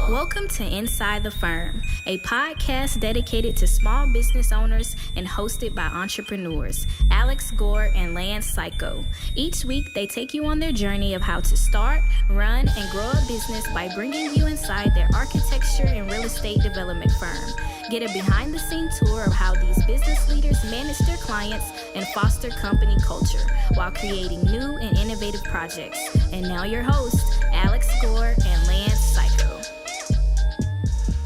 Welcome to Inside the Firm, a podcast dedicated to small business owners and hosted by entrepreneurs, Alex Gore and Lance Cayko. Each week, they take you on their journey of how to start, run, and grow a business by bringing you inside their architecture and real estate development firm. Get a behind-the-scenes tour of how these business leaders manage their clients and foster company culture while creating new and innovative projects. And now your hosts, Alex Gore and Lance Cayko.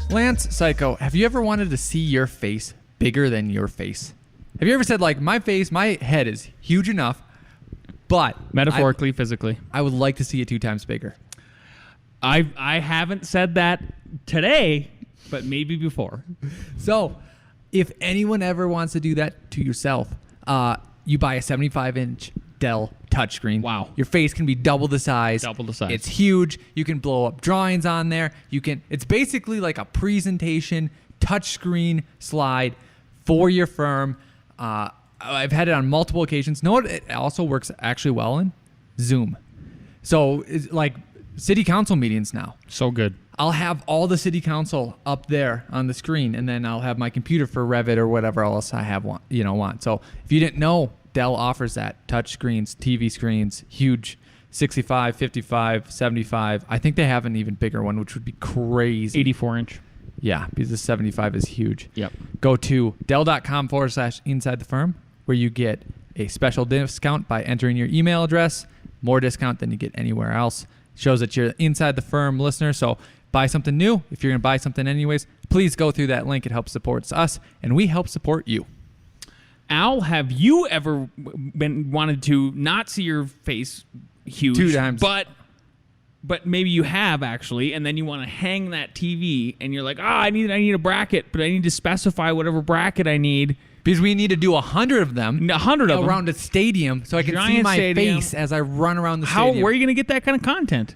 Lance Cayko, have you ever wanted to see your face bigger than your face? Have you ever said, like, my head is huge enough, but... Metaphorically, physically. I would like to see it 2 times bigger. I haven't said that today, but maybe before. So, if anyone ever wants to do that to yourself, you buy a 75-inch Dell touchscreen. Wow. Your face can be double the size. Double the size. It's huge. You can blow up drawings on there. It's basically like a presentation touchscreen slide for your firm. I've had it on multiple occasions. Know what it also works actually well in? Zoom. So it's like city council meetings now. So good. I'll have all the city council up there on the screen, and then I'll have my computer for Revit or whatever else I want. So if you didn't know, Dell offers that. Touch screens, TV screens, huge, 65, 55, 75. I think they have an even bigger one, which would be crazy. 84-inch. Yeah, because the 75 is huge. Yep. Go to Dell.com/inside the firm, where you get a special discount by entering your email address. More discount than you get anywhere else. Shows that you're inside the firm listener. So buy something new. If you're going to buy something anyways, please go through that link. It helps support us, and we help support you. Al, have you ever wanted to not see your face huge? 2 times. But maybe you have actually, and then you want to hang that TV, and you're like, I need a bracket, but I need to specify whatever bracket I need. Because we need to do 100 of them. 100 of them. Around a stadium, so I can see my face as I run around the stadium. Where are you going to get that kind of content?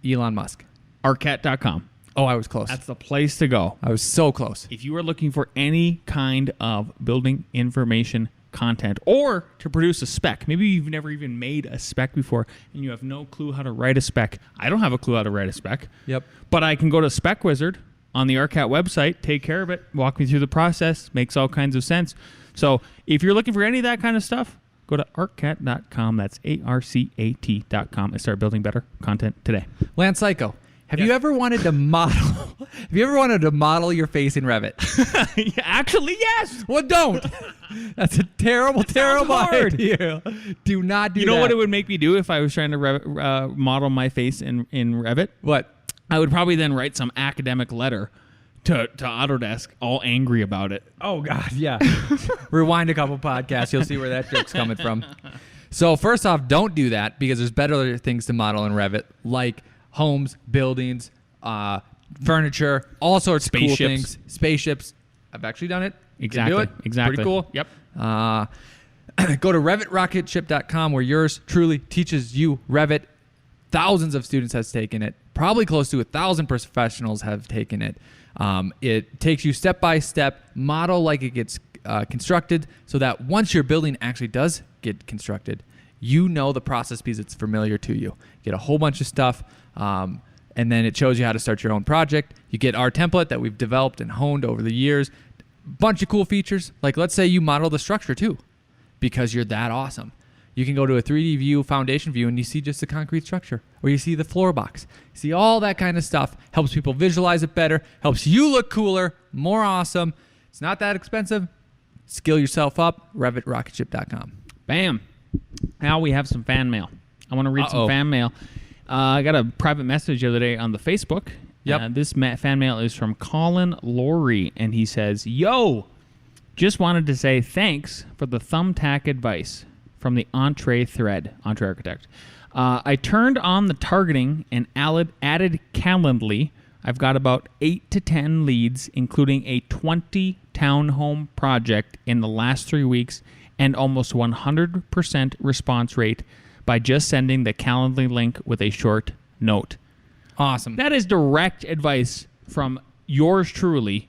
Elon Musk. ARCAT.com. Oh, I was close. That's the place to go. I was so close. If you are looking for any kind of building information content or to produce a spec, maybe you've never even made a spec before and you have no clue how to write a spec. I don't have a clue how to write a spec. Yep. But I can go to Spec Wizard on the ARCAT website, take care of it, walk me through the process, makes all kinds of sense. So if you're looking for any of that kind of stuff, go to arcat.com. That's ARCAT.com and start building better content today. Lance Cayko, have you ever wanted to model? Have you ever wanted to model your face in Revit? Actually, yes. Well, don't. That's a terrible idea. Do not do that. You know what it would make me do if I was trying to model my face in Revit? What? I would probably then write some academic letter to Autodesk, all angry about it. Oh, God, yeah. Rewind a couple podcasts. You'll see where that joke's coming from. So first off, don't do that because there's better things to model in Revit, like homes, buildings, furniture, all sorts of cool things. Spaceships. I've actually done it. Exactly. Do it. Exactly. Pretty cool. Yep. Go to RevitRocketShip.com where yours truly teaches you Revit. Thousands of students has taken it. Probably close to 1,000 professionals have taken it. It takes you step by step, model like it gets constructed, so that once your building actually does get constructed, you know the process because it's familiar to you. You get a whole bunch of stuff, and then it shows you how to start your own project. You get our template that we've developed and honed over the years. Bunch of cool features. Like let's say you model the structure too, because you're that awesome. You can go to a 3D view, foundation view, and you see just the concrete structure, or you see the floor box. You see all that kind of stuff. Helps people visualize it better, helps you look cooler, more awesome. It's not that expensive. Skill yourself up, RevitRocketShip.com. Bam. Now we have some fan mail. I want to read some fan mail. I got a private message the other day on the Facebook. Yep. This fan mail is from Colin Laurie, and he says, Yo, just wanted to say thanks for the thumbtack advice from the Entree thread, Entree Architect. I turned on the targeting and added Calendly. I've got about 8 to 10 leads, including a 20 townhome project in the last 3 weeks and almost 100% response rate by just sending the Calendly link with a short note. Awesome. That is direct advice from yours truly,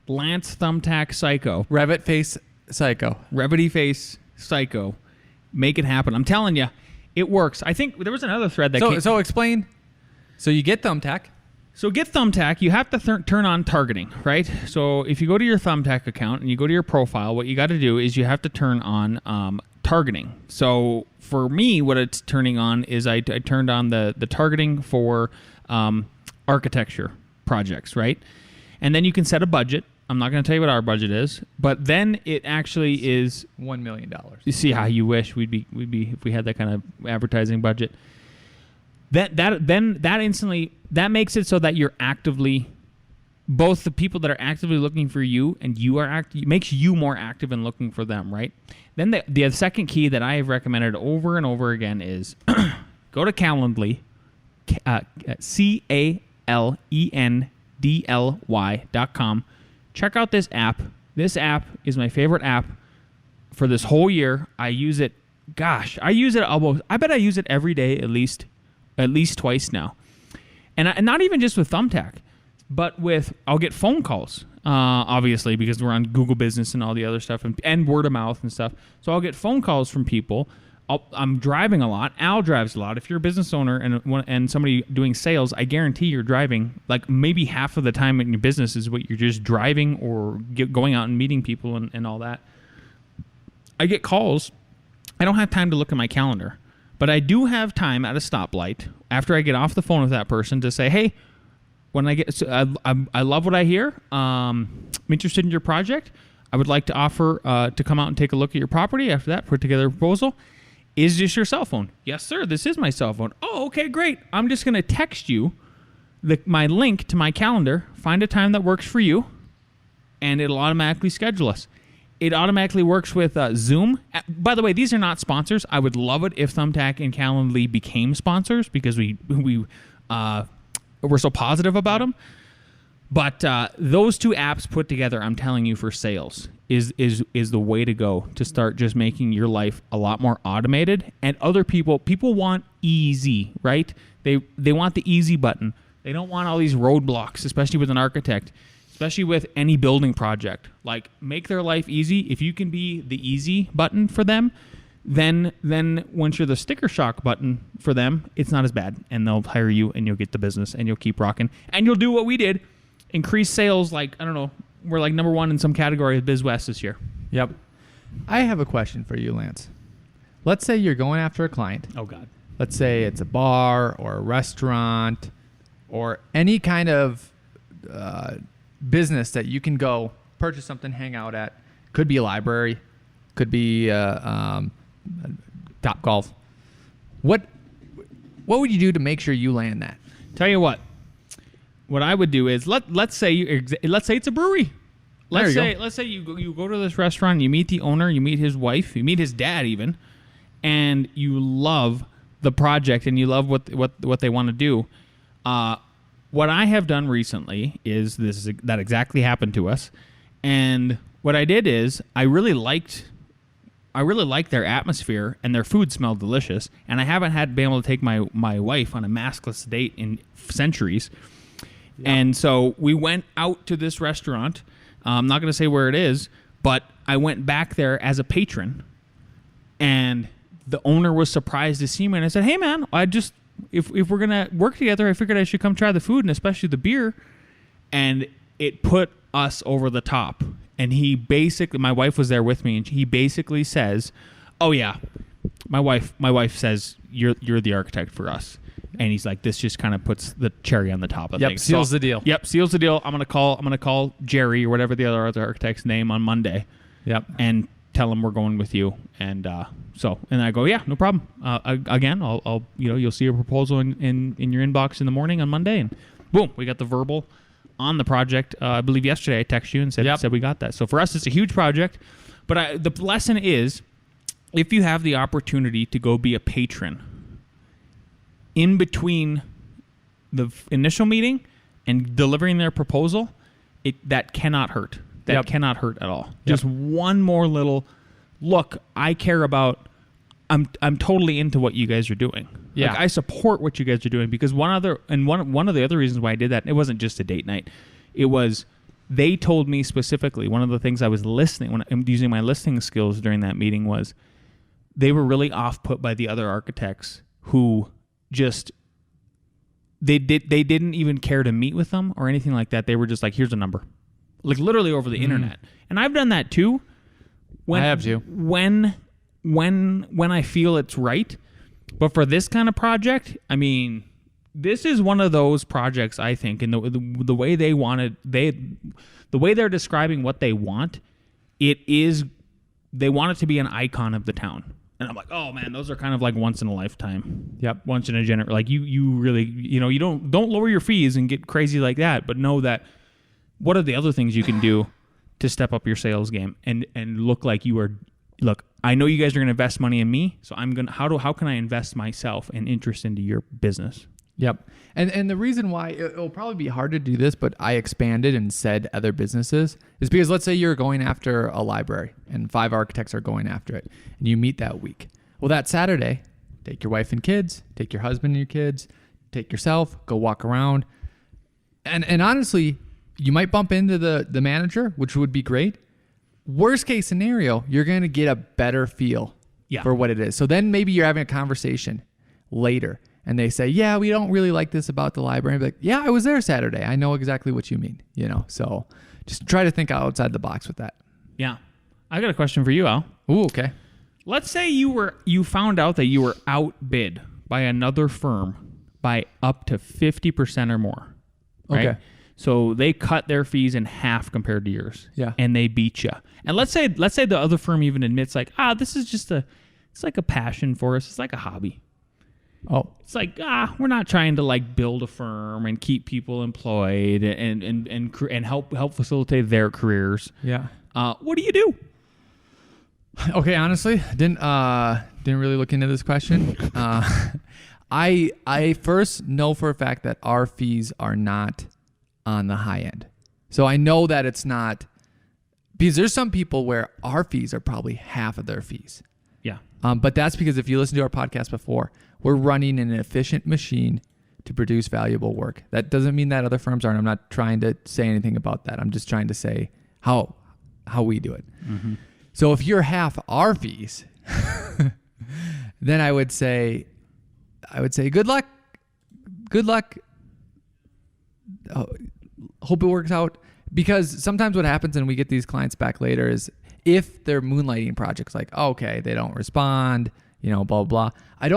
Lance Thumbtack Cayko. Revit Face Cayko. Revity Face Cayko. Make it happen. I'm telling you, it works. I think there was another thread that came. So explain So you get Thumbtack. So get Thumbtack, you have to turn on targeting, right? So if you go to your Thumbtack account and you go to your profile, what you got to do is you have to turn on targeting. So for me, what it's turning on is I turned on the targeting for architecture projects, right? And then you can set a budget. I'm not going to tell you what our budget is, but then it actually is $1 million. You see how you wish we'd be if we had that kind of advertising budget. That instantly makes it so that you're actively, both the people that are actively looking for you and you are makes you more active in looking for them, right? Then the second key that I have recommended over and over again is go to Calendly, CALENDLY.com. Check out this app. This app is my favorite app for this whole year. I use it. Gosh, I use it almost. I bet I use it every day at least twice now. And not even just with Thumbtack, but I'll get phone calls, obviously, because we're on Google Business and all the other stuff, and word of mouth and stuff. So I'll get phone calls from people. I'm driving a lot. Al drives a lot. If you're a business owner and somebody doing sales, I guarantee you're driving. Like maybe half of the time in your business is what you're just driving or going out and meeting people and all that. I get calls. I don't have time to look at my calendar. But I do have time at a stoplight after I get off the phone with that person to say, hey, I love what I hear. I'm interested in your project. I would like to offer to come out and take a look at your property. After that, put together a proposal. Is this your cell phone? Yes, sir. This is my cell phone. Oh, okay, great. I'm just going to text you my link to my calendar. Find a time that works for you, and it'll automatically schedule us. It automatically works with Zoom. By the way, these are not sponsors. I would love it if Thumbtack and Calendly became sponsors because we're so positive about them. But those two apps put together, I'm telling you, for sales is the way to go to start just making your life a lot more automated. And other people want easy, right? They want the easy button. They don't want all these roadblocks, especially with an architect. Especially with any building project. Like, make their life easy. If you can be the easy button for them, then once you're the sticker shock button for them, it's not as bad. And they'll hire you, and you'll get the business, and you'll keep rocking. And you'll do what we did. Increase sales, like, I don't know, we're like number one in some category of BizWest this year. Yep. I have a question for you, Lance. Let's say you're going after a client. Oh, God. Let's say it's a bar or a restaurant or any kind of business that you can go purchase something, hang out at. Could be a library, could be Top Golf. What would you do to make sure you land that? Tell you what I would do is let's say it's a brewery. Let's say you go to this restaurant, you meet the owner, you meet his wife, you meet his dad even, and you love the project and you love what they want to do. What I have done recently is that exactly happened to us, and what I did is I really liked their atmosphere, and their food smelled delicious, and I haven't been able to take my wife on a maskless date in centuries, and so we went out to this restaurant. I'm not going to say where it is, but I went back there as a patron, and the owner was surprised to see me, and I said, "Hey, man, If we're going to work together, I figured I should come try the food and especially the beer." And it put us over the top. And my wife was there with me, and he basically says, "Oh yeah, my wife says you're the architect for us." And he's like, this just kind of puts the cherry on the top of things. Seals the deal. Yep, seals the deal. I'm gonna call Jerry or whatever the other architect's name on Monday. Yep. And tell him we're going with you. And and I go, yeah, no problem. Again, I'll you'll see a proposal in your inbox in the morning on Monday, and boom, we got the verbal on the project. I believe yesterday I texted you and said we got that. So for us, it's a huge project. But the lesson is, if you have the opportunity to go be a patron in between the initial meeting and delivering their proposal, that cannot hurt. That cannot hurt at all. Just one more little look. I care about. I'm totally into what you guys are doing. Yeah. Like, I support what you guys are doing, because one of the other reasons why I did that, it wasn't just a date night. It was, they told me specifically, one of the things I was listening, when I'm using my listening skills during that meeting, was they were really off put by the other architects who just they didn't even care to meet with them or anything like that. They were just like, here's a number, like literally over the internet. And I've done that too. I have too. When I feel it's right. But for this kind of project, I mean, this is one of those projects, I think, and the way they wanted, the way they're describing what they want, they want it to be an icon of the town. And I'm like, oh man, those are kind of like once in a lifetime. Yep. Once in a generation. Like you really, you don't lower your fees and get crazy like that, but know that what are the other things you can do to step up your sales game and look like you are. Look, I know you guys are going to invest money in me, so I'm gonna. How can I invest myself and interest into your business? Yep. And the reason why it'll probably be hard to do this, but I expanded and said other businesses, is because let's say you're going after a library and 5 architects are going after it and you meet that week. Well, that Saturday, take your wife and kids, take your husband and your kids, take yourself, go walk around. And honestly, you might bump into the manager, which would be great. Worst case scenario, you're going to get a better feel for what it is. So then maybe you're having a conversation later and they say, yeah, we don't really like this about the library. And be like, yeah, I was there Saturday. I know exactly what you mean. So just try to think outside the box with that. Yeah. I got a question for you, Al. Ooh, okay. Let's say you found out that you were outbid by another firm by up to 50% or more. Right? Okay. So they cut their fees in half compared to yours. Yeah. And they beat you. And let's say the other firm even admits like, this is just it's like a passion for us. It's like a hobby. Oh. It's like, we're not trying to like build a firm and keep people employed and help facilitate their careers. Yeah. What do you do? Okay, honestly, didn't really look into this question. I first know for a fact that our fees are not on the high end. So I know that it's not, because there's some people where our fees are probably half of their fees. Yeah. But that's because if you listen to our podcast before, we're running an efficient machine to produce valuable work. That doesn't mean that other firms aren't. I'm not trying to say anything about that. I'm just trying to say how we do it. Mm-hmm. So if you're half our fees, then I would say good luck. Good luck. Hope it works out. Because sometimes what happens, and we get these clients back later, is if they're moonlighting projects, like, okay, they don't respond, blah, blah. I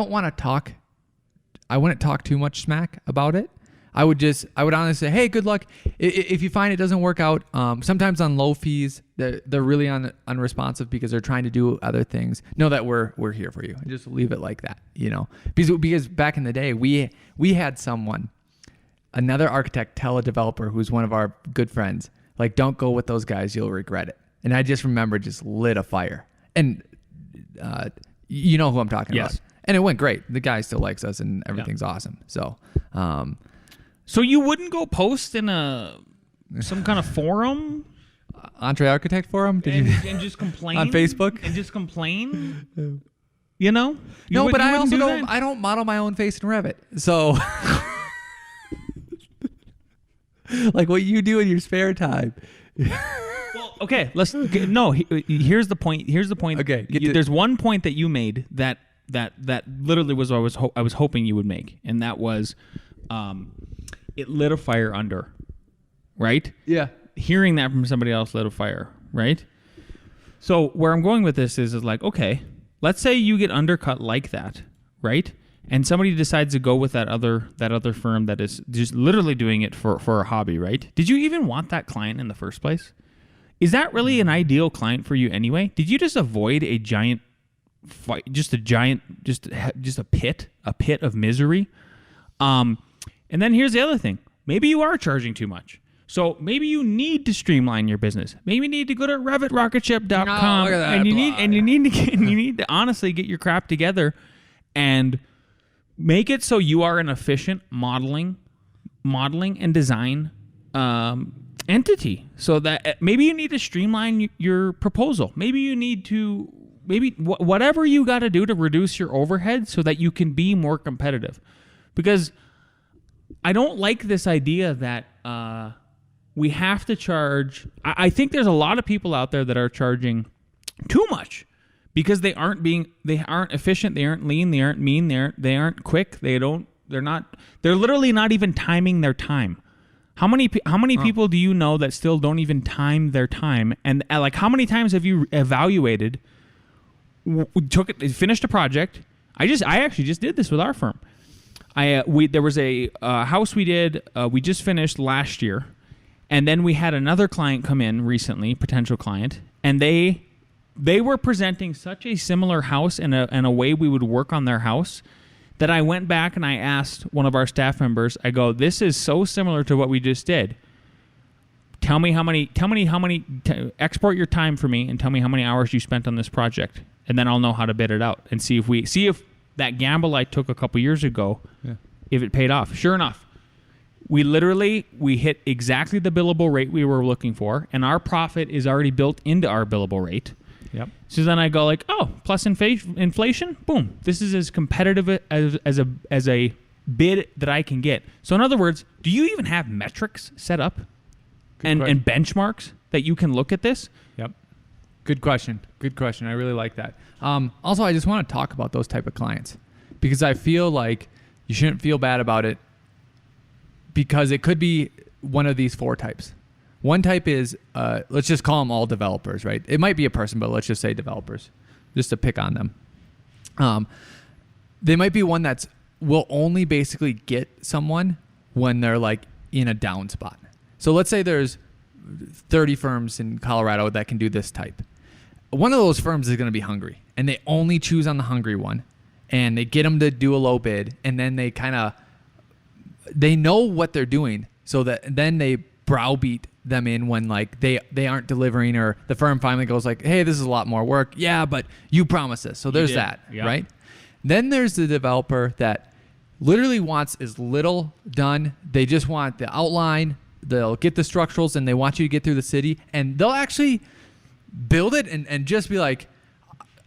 wouldn't talk too much smack about it. I would honestly say, hey, good luck. If you find it doesn't work out, sometimes on low fees, they're really unresponsive because they're trying to do other things. Know that we're here for you. And just leave it like that, Because back in the day, we had another architect tell a developer who's one of our good friends, like, don't go with those guys, you'll regret it. And I just remember just lit a fire. And you know who I'm talking about. And it went great. The guy still likes us and everything's awesome. So so you wouldn't go post in some kind of forum? Entree Architect Forum? And just complain? On Facebook? And just complain? No, but I also don't model my own face in Revit. So like what you do in your spare time. Well, okay, here's the point. Okay. There's one point that you made that literally was what I was hoping you would make, and that was it lit a fire under, right? Yeah. Hearing that from somebody else lit a fire, right? So where I'm going with this is like, okay, let's say you get undercut like that, right? And somebody decides to go with that other firm that is just literally doing it for a hobby, right? Did you even want that client in the first place? Is that really an ideal client for you anyway? Did you just avoid a giant fight, just a pit of misery? And then here's the other thing. Maybe you are charging too much. So maybe you need to streamline your business. Maybe you need to go to revitrocketship.com and you need to honestly get your crap together and make it so you are an efficient modeling and design entity. So that maybe you need to streamline your proposal. Maybe you need to whatever you got to do to reduce your overhead so that you can be more competitive. Because I don't like this idea that we have to charge. I think there's a lot of people out there that are charging too much because they aren't efficient, they aren't lean, they aren't mean, they aren't quick, they don't They're literally not even timing their time. How many people do you know that still don't even time their time? And like, how many times have you evaluated, finished a project? I actually just did this with our firm. There was a house we did, we just finished last year, and then we had another client come in recently, potential client, and they were presenting such a similar house and a way we would work on their house that I went back and I asked one of our staff members, I go, this is so similar to what we just did. Tell me how many, export your time for me and tell me how many hours you spent on this project. And then I'll know how to bid it out and see if that gamble I took a couple years ago, if it paid off. Sure enough, we hit exactly the billable rate we were looking for, and our profit is already built into our billable rate. Yep. So then I go like, plus inflation, boom. This is as competitive as a bid that I can get. So in other words, do you even have metrics set up and benchmarks that you can look at this? Yep. Good question. I really like that. Also, I just want to talk about those type of clients because I feel like you shouldn't feel bad about it because it could be one of these 4 types. One type is, let's just call them all developers, right? It might be a person, but let's just say developers, just to pick on them. They might be one will only basically get someone when they're like in a down spot. So let's say there's 30 firms in Colorado that can do this type. One of those firms is going to be hungry, and they only choose on the hungry one, and they get them to do a low bid, and then they know what they're doing, so that then they browbeat them in when like they aren't delivering, or the firm finally goes like, hey, this is a lot more work. Yeah, but you promised this. So there's that, right? Then there's the developer that literally wants as little done. They just want the outline. They'll get the structurals, and they want you to get through the city, and they'll actually build it and just be like,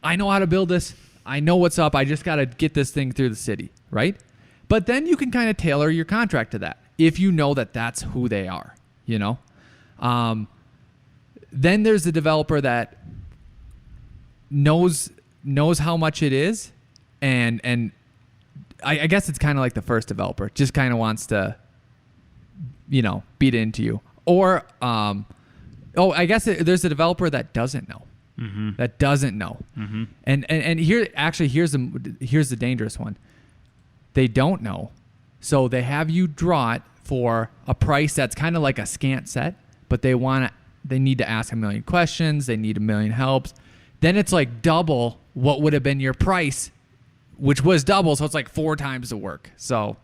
I know how to build this. I know what's up. I just got to get this thing through the city, right? But then you can kind of tailor your contract to that if you know that that's who they are, you know? Then there's the developer that knows how much it is, and I guess it's kind of like the first developer, just kind of wants to, beat it into you. Or I guess there's a developer that doesn't know. Mm-hmm. That doesn't know. Mm-hmm. And here's the dangerous one. They don't know, so they have you draw it for a price that's kind of like a scant set, but they need to ask a million questions. They need a million helps. Then it's like double what would have been your price, which was double. So it's like 4 times the work. So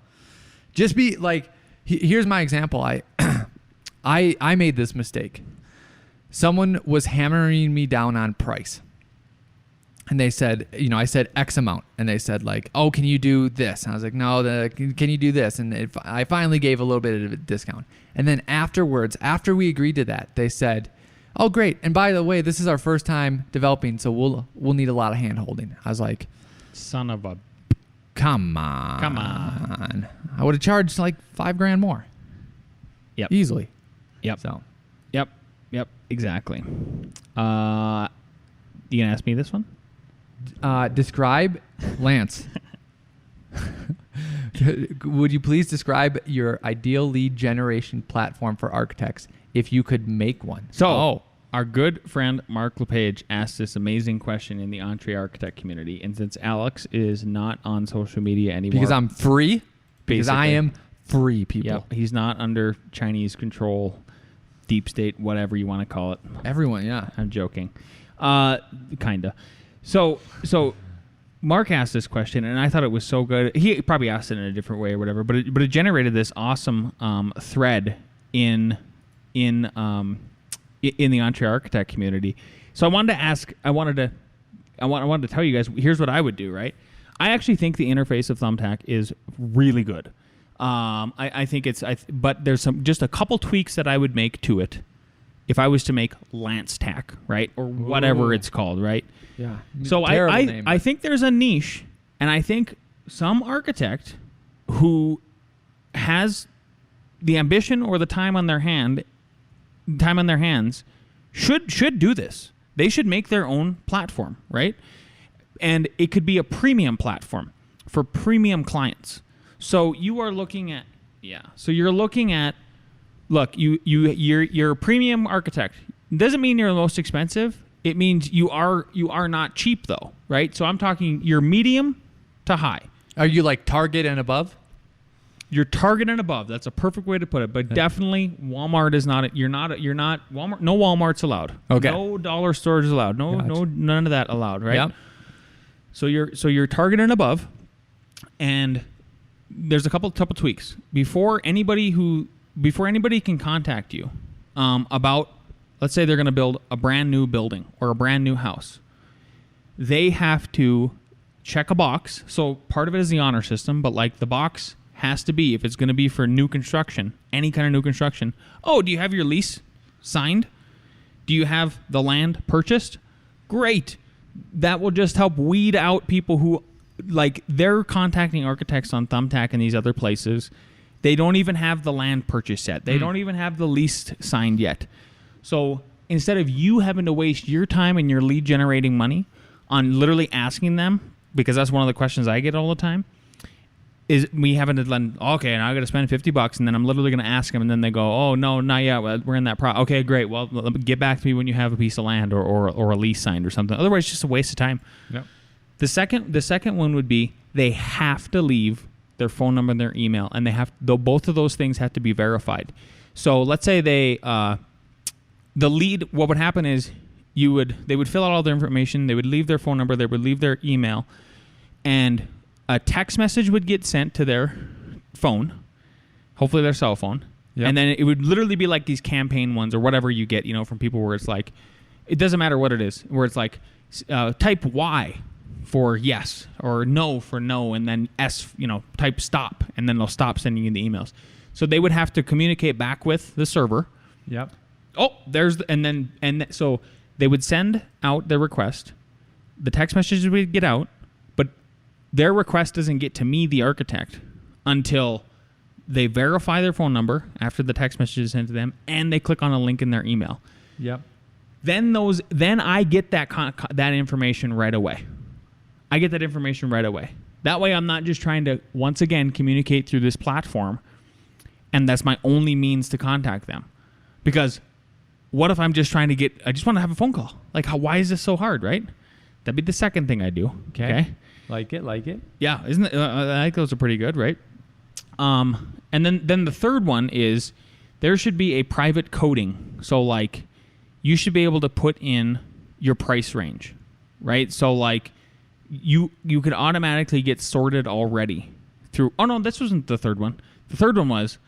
just be like, here's my example. I made this mistake. Someone was hammering me down on price. And they said, I said X amount. And they said like, oh, can you do this? And I was like, no, can you do this? And I finally gave a little bit of a discount. And then afterwards, after we agreed to that, they said, oh, great. And by the way, this is our first time developing, so we'll need a lot of hand holding. I was like, son of a... Come on. I would have charged like $5,000 more. Yep. Easily. Yep. So. Yep. Exactly. You gonna ask me this one? Describe, Lance. Would you please describe your ideal lead generation platform for architects if you could make one? So, our good friend Mark LePage asked this amazing question in the Entree Architect community, and since Alex is not on social media anymore, because I'm free, because basically, I am free, people. Yep, he's not under Chinese control, deep state, whatever you want to call it. Everyone, yeah. I'm joking. Kinda. So Mark asked this question, and I thought it was so good. He probably asked it in a different way or whatever, but it generated this awesome thread in the Entree Architect community. So I wanted to tell you guys, here's what I would do, right? I actually think the interface of Thumbtack is really good. I think but there's just a couple tweaks that I would make to it if I was to make Lance Tack, right? Or whatever it's called, right? Yeah. So I think there's a niche, and I think some architect who has the ambition or the time on their hands should do this. They should make their own platform, right? And it could be a premium platform for premium clients. So you are looking at So you're looking at look, you're a premium architect. Doesn't mean you're the most expensive. It means you are not cheap though, right? So I'm talking you're medium to high. Are you like Target and above? You're Target and above. That's a perfect way to put it. But definitely Walmart is not. You're not Walmart. No Walmart's allowed. Okay. No dollar stores allowed. None of that allowed. Right. Yep. So you're Target and above, and there's a couple tweaks before anybody can contact you about, let's say they're going to build a brand new building or a brand new house. They have to check a box. So part of it is the honor system, but like the box has to be, if it's going to be for new construction, any kind of new construction. Oh, do you have your lease signed? Do you have the land purchased? Great. That will just help weed out people who, like, they're contacting architects on Thumbtack and these other places. They don't even have the land purchased yet. They don't even have the lease signed yet. So instead of you having to waste your time and your lead generating money on literally asking them, because that's one of the questions I get all the time, is me having to then, okay, now I got to spend $50, and then I'm literally going to ask them, and then they go, oh, no, not yet. We're in that okay, great. Well, get back to me when you have a piece of land or a lease signed or something. Otherwise, it's just a waste of time. Yep. The second one would be they have to leave their phone number and their email, and both of those things have to be verified. So let's say the lead, what would happen is they would fill out all their information, they would leave their phone number, they would leave their email, and a text message would get sent to their phone, hopefully their cell phone. Yep. And then it would literally be like these campaign ones or whatever you get, from people where it's like, it doesn't matter what it is, where it's like, type Y for yes or no for no, and then S, type stop, and then they'll stop sending you the emails. So they would have to communicate back with the server. Yep. Oh, so they would send out their request. The text messages would get out, but their request doesn't get to me, the architect, until they verify their phone number after the text message is sent to them, and they click on a link in their email. Yep. Then I get that information right away. That way I'm not just trying to, once again, communicate through this platform, and that's my only means to contact them. Because what if I'm just I just want to have a phone call? Like, why is this so hard, right? That'd be the second thing I do. Okay. Like it. Yeah, isn't it? I think those are pretty good, right? And then the third one is there should be a private coding. So, like, you should be able to put in your price range, right? So, like, you could automatically get sorted already through. Oh no, this wasn't the third one. The third one was,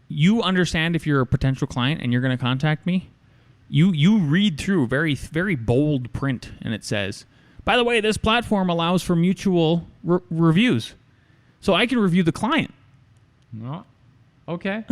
you understand if you're a potential client and you're going to contact me, you read through very, very bold print, and it says, by the way, this platform allows for mutual reviews. So I can review the client. Oh, okay.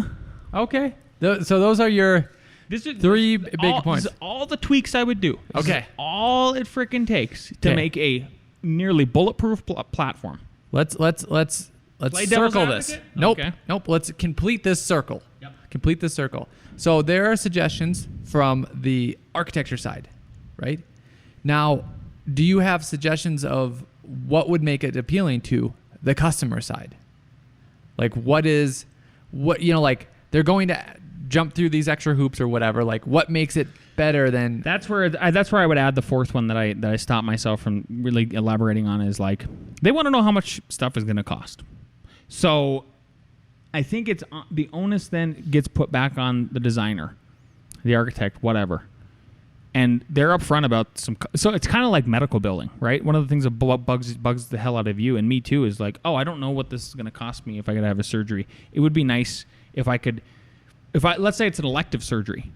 So those are your three big points. This is all the tweaks I would do. Okay. This is all it freaking takes to make a nearly bulletproof platform. Let's Play devil's circle this. advocate? Nope. Okay. Nope. Let's complete this circle. Yep. Complete this circle. So there are suggestions from the architecture side, right? Now, do you have suggestions of what would make it appealing to the customer side? Like like they're going to jump through these extra hoops or whatever. Like, what makes it better than? That's where I would add the fourth one that I stopped myself from really elaborating on, is like, they want to know how much stuff is going to cost. So I think it's the onus then gets put back on the designer, the architect, whatever. And they're upfront about so it's kind of like medical billing, right? One of the things that bugs the hell out of you and me too is like, oh, I don't know what this is going to cost me if I got to have a surgery. It would be nice if let's say it's an elective surgery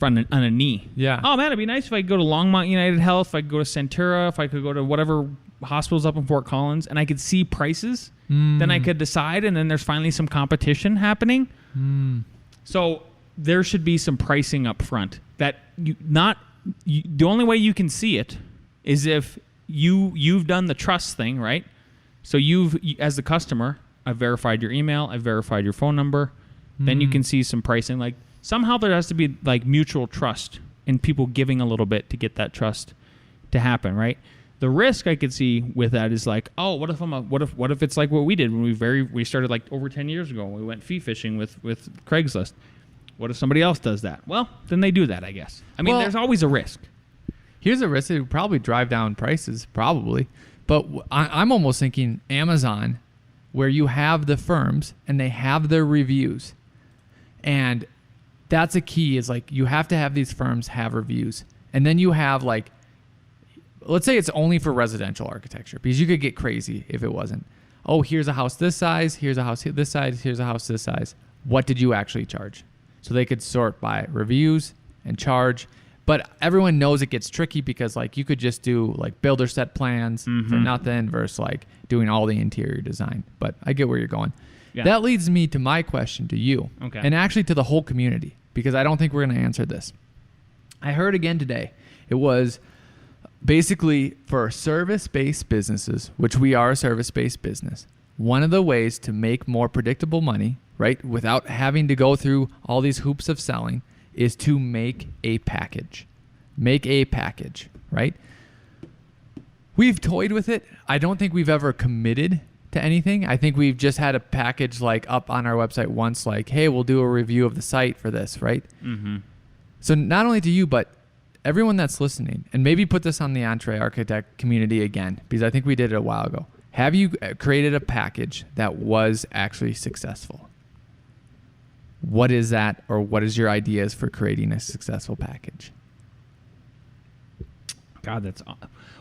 on a knee. Yeah. Oh man, it'd be nice if I could go to Longmont United Health, if I could go to Centura, if I could go to whatever hospitals up in Fort Collins, and I could see prices. Then I could decide, and then there's finally some competition happening. So there should be some pricing up front. That the only way you can see it is if you've done the trust thing, right? So as the customer, I've verified your email, I've verified your phone number. Then you can see some pricing. Like, somehow there has to be like mutual trust and people giving a little bit to get that trust to happen, right? The risk I could see with that is like, oh, what if it's like what we did when we started like over 10 years ago when we went fee fishing with Craigslist. What if somebody else does that? Well, then they do that, I guess. I mean, there's always a risk. Here's a risk. It would probably drive down prices, probably. But I'm almost thinking Amazon, where you have the firms and they have their reviews. And that's a key, is like you have to have these firms have reviews. And then you have like, let's say it's only for residential architecture, because you could get crazy if it wasn't. Oh, here's a house this size, here's a house this size, here's a house this size. What did you actually charge? So they could sort by reviews and charge. But everyone knows it gets tricky because like you could just do like builder set plans for nothing versus like doing all the interior design. But I get where you're going. Yeah. That leads me to my question to you, and actually to the whole community, because I don't think we're going to answer this. I heard again today, it was basically for service-based businesses, which we are a service-based business. One of the ways to make more predictable money, right, without having to go through all these hoops of selling, is to make a package. Make a package, right? We've toyed with it. I don't think we've ever committed to anything. I think we've just had a package like up on our website once, like, hey, we'll do a review of the site for this, right? Mm-hmm. So not only to you, but everyone that's listening, and maybe put this on the Entree Architect community again, because I think we did it a while ago. Have you created a package that was actually successful? What is that, or what is your ideas for creating a successful package? God, that's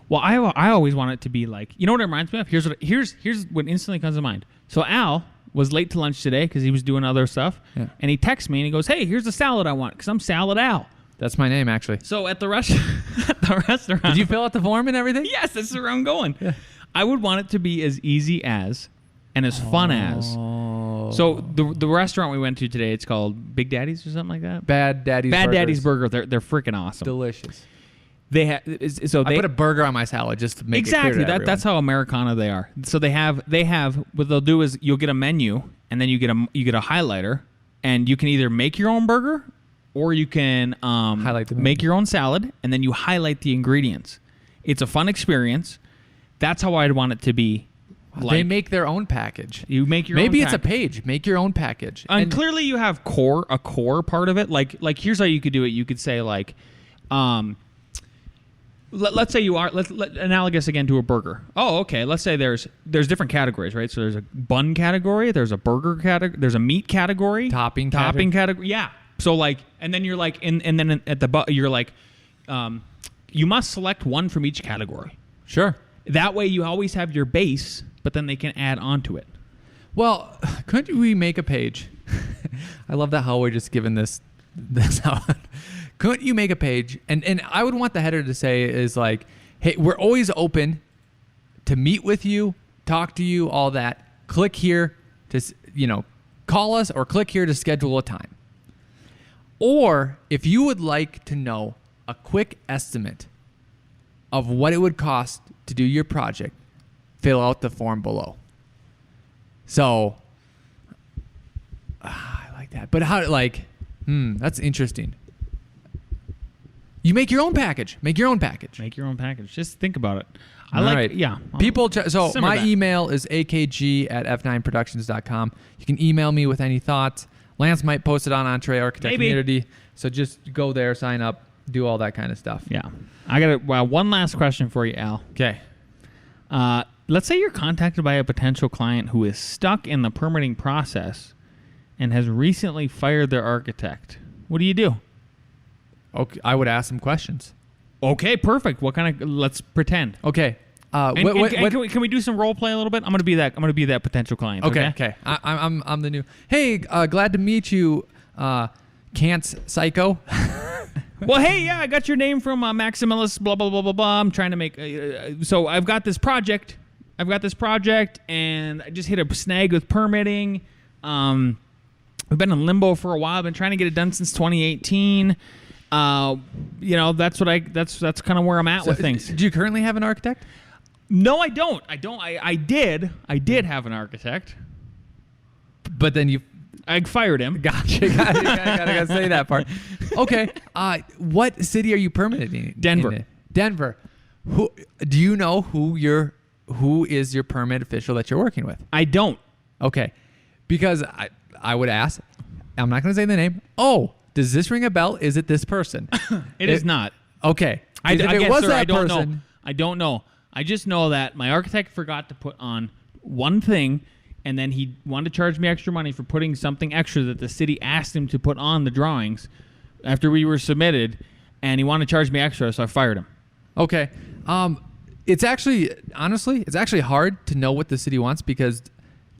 well. I always want it to be like, you know what it reminds me of? Here's what instantly comes to mind. So Al was late to lunch today because he was doing other stuff, and he texts me and he goes, "Hey, here's the salad I want," because I'm Salad Al. That's my name, actually. So at the restaurant, did you fill out the form and everything? Yes, that's where I'm going. Yeah. I would want it to be as easy as and as fun as. So the restaurant we went to today, it's called Big Daddy's or something like that. Bad Daddy's Burger. They're freaking awawesome. Delicious. I put a burger on my salad just to make it clear to everyone. That's how Americana they are. So they have what they'll do is you'll get a menu, and then you get a highlighter, and you can either make your own burger, or you can make your own salad, and then you highlight the ingredients. It's a fun experience. That's how I'd want it to be. Like, they make their own package. You make your own Maybe it's a page. Make your own package. And clearly you have a core part of it. Like here's how you could do it. You could say like, let's say analogous again to a burger. Oh, okay. Let's say there's different categories, right? So there's a bun category, there's a burger category, there's a meat category, topping category. Yeah. So like, and then you're like, and then at the you're like, you must select one from each category. Sure. That way you always have your base, but then they can add onto it. Well, couldn't we make a page? I love that how we're just giving this out. Couldn't you make a page? And I would want the header to say is like, hey, we're always open to meet with you, talk to you, all that. Click here to, call us, or click here to schedule a time. Or if you would like to know a quick estimate of what it would cost to do your project, fill out the form below. So, I like that. But how, that's interesting. You make your own package. Make your own package. Just think about it. So my email is akg@f9productions.com. You can email me with any thoughts. Lance might post it on Entree Architect Community. So just go there, sign up, do all that kind of stuff. Yeah. I got one last question for you, Al. Okay. Let's say you're contacted by a potential client who is stuck in the permitting process and has recently fired their architect. What do you do? Okay, I would ask some questions. Okay, perfect. Let's pretend. Okay. Can we do some role play a little bit? I'm gonna be that potential client. Okay. I'm the new. Hey, glad to meet you, Cayko. Well, hey, yeah, I got your name from Maximalist. Blah blah blah blah blah. I'm trying to make. So I've got this project. And I just hit a snag with permitting. We've been in limbo for a while. I've been trying to get it done since 2018. That's kind of where I'm at with things. Do you currently have an architect? No, I don't. I did have an architect, but then I fired him. Gotcha. Gotta say that part. Okay. What city are you permitting? Denver. Denver. Who do you know who is your permit official that you're working with? I don't. Okay, because I would ask. I'm not going to say the name. Oh, does this ring a bell? Is it this person? It is not. Okay. I If it guess, was sir, that I don't person, know. I don't know. I just know that my architect forgot to put on one thing, and then he wanted to charge me extra money for putting something extra that the city asked him to put on the drawings after we were submitted, and he wanted to charge me extra, so I fired him. Okay. It's actually, honestly, it's actually hard to know what the city wants because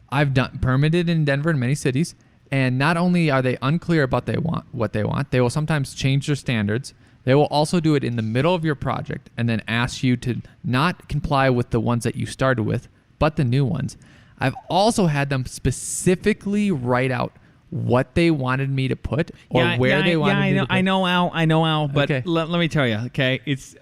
I've permitted in Denver in many cities, and not only are they unclear about what they want, they will sometimes change their standards. They will also do it in the middle of your project and then ask you to not comply with the ones that you started with, but the new ones. I've also had them specifically write out what they wanted me to put or where they wanted me to put. I know, Al, but Okay. let me tell you, okay? It's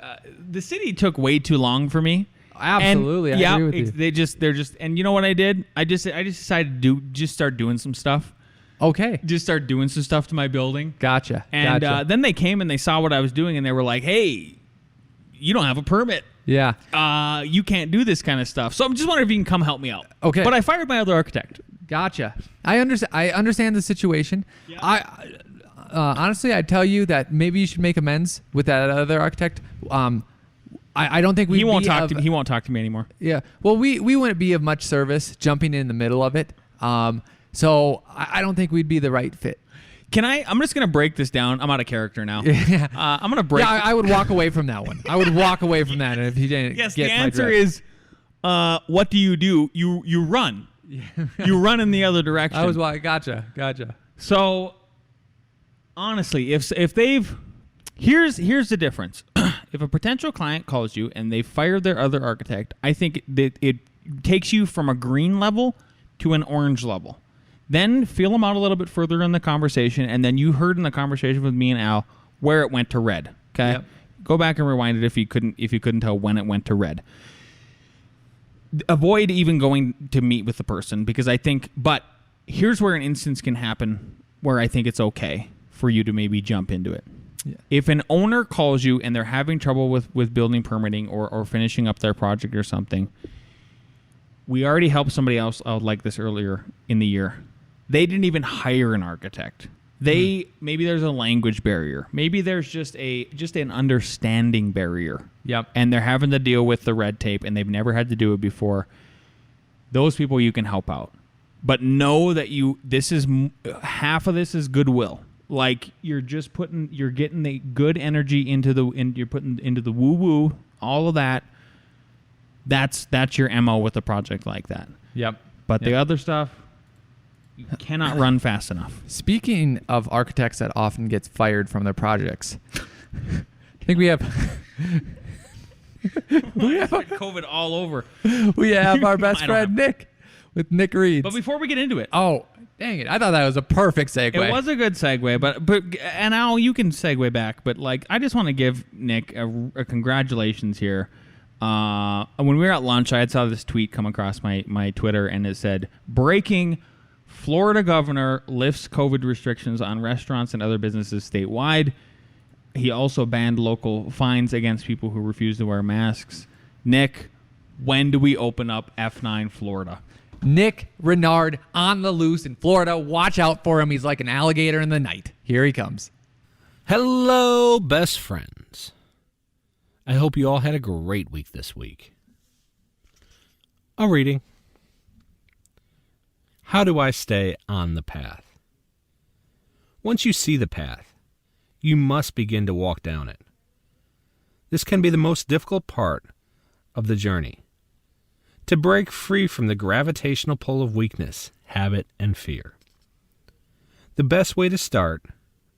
the city took way too long for me. Absolutely, And, I agree with you. They're just, and you know what I did? I just decided to start doing some stuff. Okay. Just start doing some stuff to my building. Gotcha. And gotcha. then they came and they saw what I was doing, and they were like, "Hey, you don't have a permit. Yeah. You can't do this kind of stuff." So I'm just wondering if you can come help me out. Okay. But I fired my other architect. Gotcha. I understand the situation. Yeah. I honestly, I'd tell you that maybe you should make amends with that other architect. I don't think He won't talk to me. He won't talk to me anymore. Yeah. Well, we wouldn't be of much service jumping in the middle of it. So I don't think we'd be the right fit. I'm just going to break this down. I'm out of character now. Yeah. I'm going to break. Yeah, I would walk away from that one. I would walk away from that if he didn't Yes, get the my answer drift. is, what do? You run. You run in the other direction. I was gotcha. So, honestly, if they've here's the difference. If a potential client calls you and they fired their other architect, I think that it takes you from a green level to an orange level. Then feel them out a little bit further in the conversation, and then you heard in the conversation with me and Al where it went to red. Okay, Yep. Go back and rewind it if you couldn't tell when it went to red. Avoid even going to meet with the person because I think. But here's where an instance can happen where I think it's okay for you to maybe jump into it. Yeah. If an owner calls you and they're having trouble with building permitting or finishing up their project or something, we already helped somebody else out like this earlier in the year. They didn't even hire an architect. Maybe there's a language barrier. Maybe there's just an understanding barrier. Yep. And they're having to deal with the red tape and they've never had to do it before. Those people you can help out. But know that half of this is goodwill. Like you're getting the good energy you're putting into the woo woo, all of that. That's your MO with a project like that. Yep. But the other stuff, you cannot run fast enough. Speaking of architects that often gets fired from their projects, I think we have COVID all over. we have our I best don't friend Nick with Nick Reeds. But before we get into it, Oh, dang it! I thought that was a perfect segue. it was a good segue. But and Al, you can segue back. But like, I just want to give Nick a congratulations here. When we were at lunch, I had saw this tweet come across my Twitter, and it said, "Breaking: Florida governor lifts COVID restrictions on restaurants and other businesses statewide." He also banned local fines against people who refuse to wear masks. Nick, when do we open up F9 Florida? Nick Renard on the loose in Florida. Watch out for him. He's like an alligator in the night. Here he comes. Hello, best friends. I hope you all had a great week this week. A reading. How do I stay on the path? Once you see the path, you must begin to walk down it. This can be the most difficult part of the journey. To break free from the gravitational pull of weakness, habit, and fear. The best way to start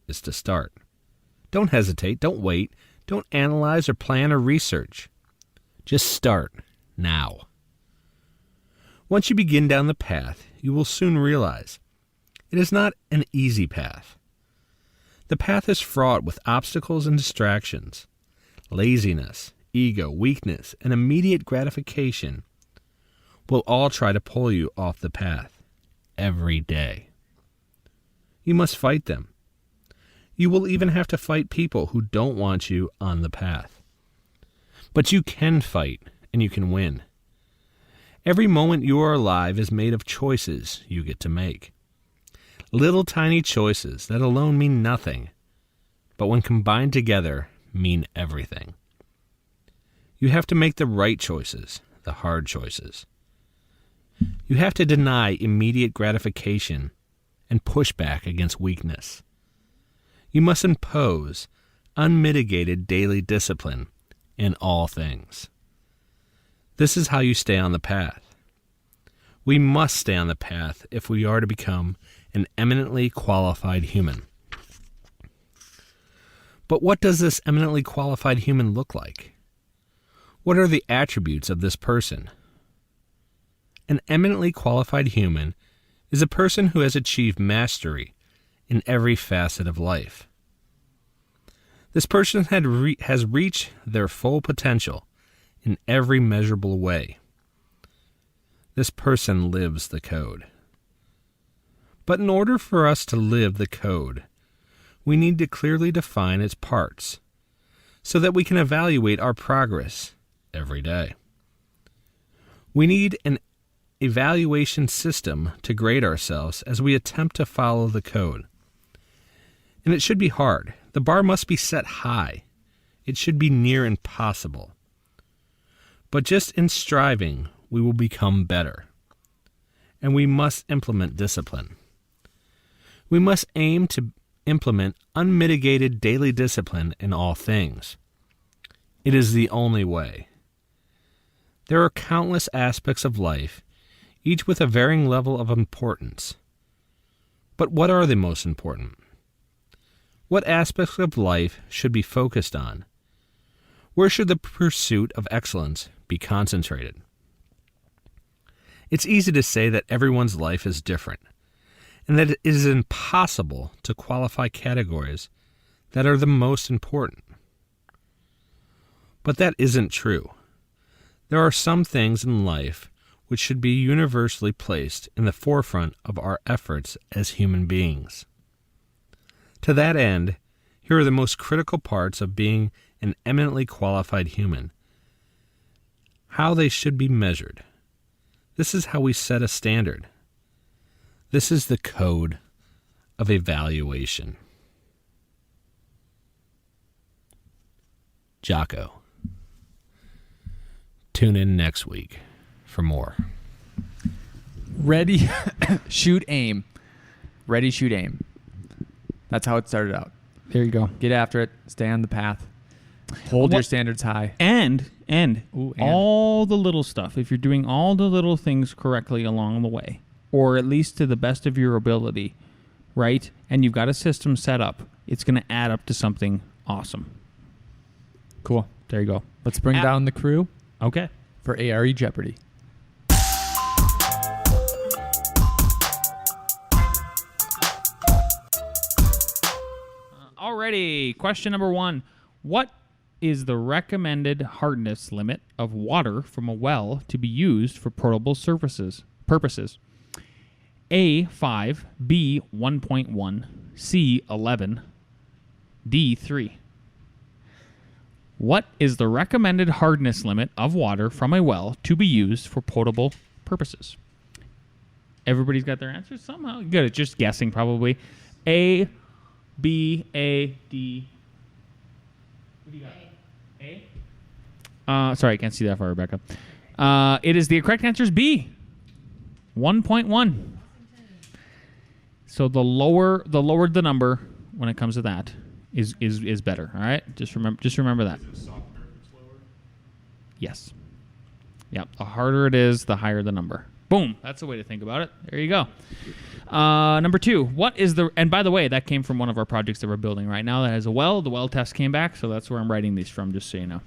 is to start. Don't hesitate, don't wait, don't analyze or plan or research. Just start now. Once you begin down the path, you will soon realize it is not an easy path. The path is fraught with obstacles and distractions. Laziness, ego, weakness, and immediate gratification will all try to pull you off the path every day. You must fight them. You will even have to fight people who don't want you on the path. But you can fight, and you can win. Every moment you are alive is made of choices you get to make. Little tiny choices that alone mean nothing, but when combined together, mean everything. You have to make the right choices, the hard choices. You have to deny immediate gratification and push back against weakness. You must impose unmitigated daily discipline in all things. This is how you stay on the path. We must stay on the path if we are to become an eminently qualified human. But what does this eminently qualified human look like? What are the attributes of this person? An eminently qualified human is a person who has achieved mastery in every facet of life. This person has reached their full potential in every measurable way. This person lives the code. But in order for us to live the code, we need to clearly define its parts so that we can evaluate our progress every day. We need an evaluation system to grade ourselves as we attempt to follow the code. And it should be hard. The bar must be set high. It should be near impossible. But just in striving, we will become better. And we must implement discipline. We must aim to implement unmitigated daily discipline in all things. It is the only way. There are countless aspects of life, each with a varying level of importance. But what are the most important? What aspects of life should be focused on? Where should the pursuit of excellence be concentrated? It's easy to say that everyone's life is different, and that it is impossible to qualify categories that are the most important. But that isn't true. There are some things in life which should be universally placed in the forefront of our efforts as human beings. To that end, here are the most critical parts of being an eminently qualified human. How they should be measured. This is how we set a standard. This is the code of evaluation. Jocko. Tune in next week for more. Ready, shoot, aim. Ready, shoot, aim. That's how it started out. There you go. Get after it. Stay on the path. Hold your standards high. And Ooh, and all the little stuff. If you're doing all the little things correctly along the way, or at least to the best of your ability, right? And you've got a system set up, it's going to add up to something awesome. Cool. There you go. Let's bring down the crew Okay. for A.R.E. Jeopardy. Alrighty. Question number 1. What is the recommended hardness limit of water from a well to be used for potable purposes? A, 5, B, 1.1, C, 11, D, 3. What is the recommended hardness limit of water from a well to be used for potable purposes? Everybody's got their answers somehow? Good at just guessing, probably. A, B, A, D. What do you got? A? Sorry, I can't see that far, Rebecca. It is the correct answer is B, 1.1. So the lower the number when it comes to that is better. All right, just remember that. Is it softer if it's lower? Yes. Yep. The harder it is, the higher the number. Boom. That's the way to think about it. There you go. Number 2. What is the... And by the way, that came from one of our projects that we're building right now that has a well. The well test came back, so that's where I'm writing these from, just so you know.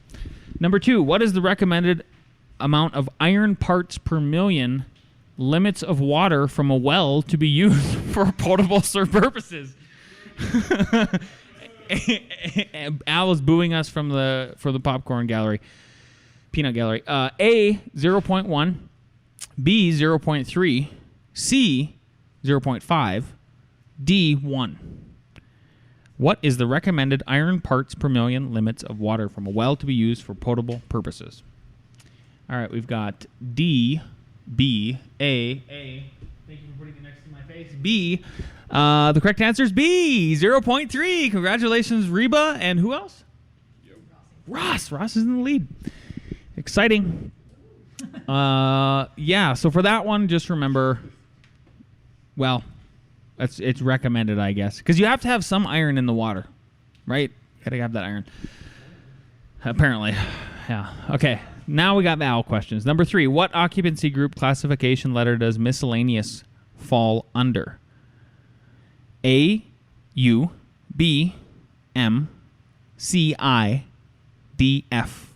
Number 2. What is the recommended amount of iron parts per million limits of water from a well to be used for potable purposes? Al was booing us for the popcorn gallery. Peanut gallery. A, 0.1. B, 0.3. C, 0.5. D, 1. What is the recommended iron parts per million limits of water from a well to be used for potable purposes? All right, we've got D, B, A. Thank you for putting it next to my face. B. The correct answer is B, 0.3. Congratulations, Reba. And who else? Ross. Ross is in the lead. Exciting. Yeah, so for that one, just remember, well, it's recommended, I guess, because you have to have some iron in the water, right? Got to have that iron. Apparently. Yeah. Okay. Now we got the owl questions. Number 3, what occupancy group classification letter does miscellaneous fall under? A, U, B, M, C, I, D, F.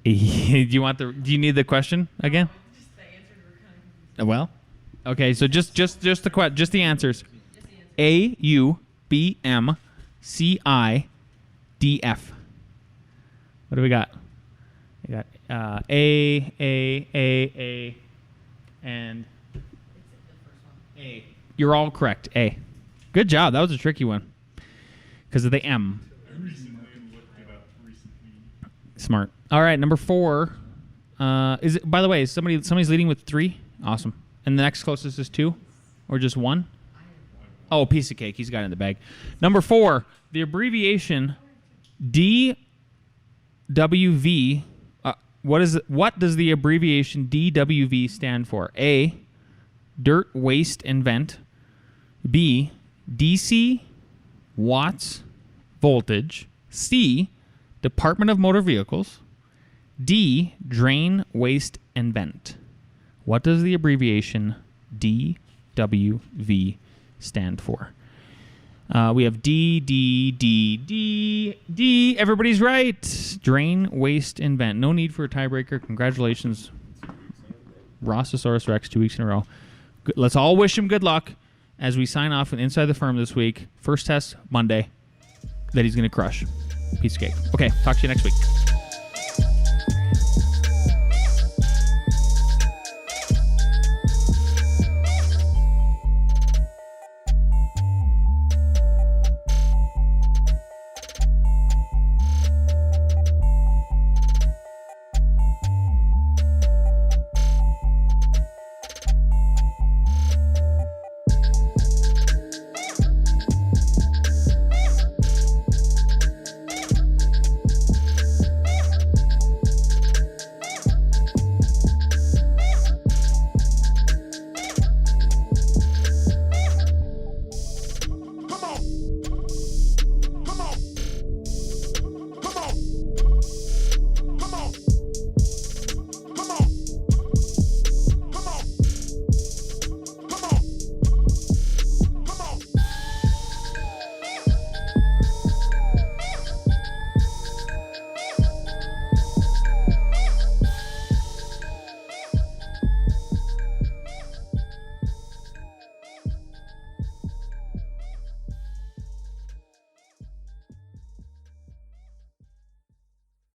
Do you need the question again? Well, okay, so just the answers. A, U, B, M, C, I, D, F. What do we got? We got A, and A. You're all correct. A. Good job. That was a tricky one because of the M. Smart. All right, number 4. Is it? By the way, somebody's leading with 3. Awesome. And the next closest is 2, or just 1? Oh, piece of cake. He's got it in the bag. Number 4. The abbreviation DWV. What does the abbreviation DWV stand for? A. Dirt, waste, and vent. B. DC, watts, voltage. C. Department of Motor Vehicles. D. Drain, waste, and vent. What does the abbreviation DWV stand for? We have D. Everybody's right. Drain, waste, and vent. No need for a tiebreaker. Congratulations, Rossosaurus Rex, 2 weeks in a row. Let's all wish him good luck as we sign off with Inside the Firm this week. First test Monday that he's going to crush. Piece of cake. Okay, talk to you next week.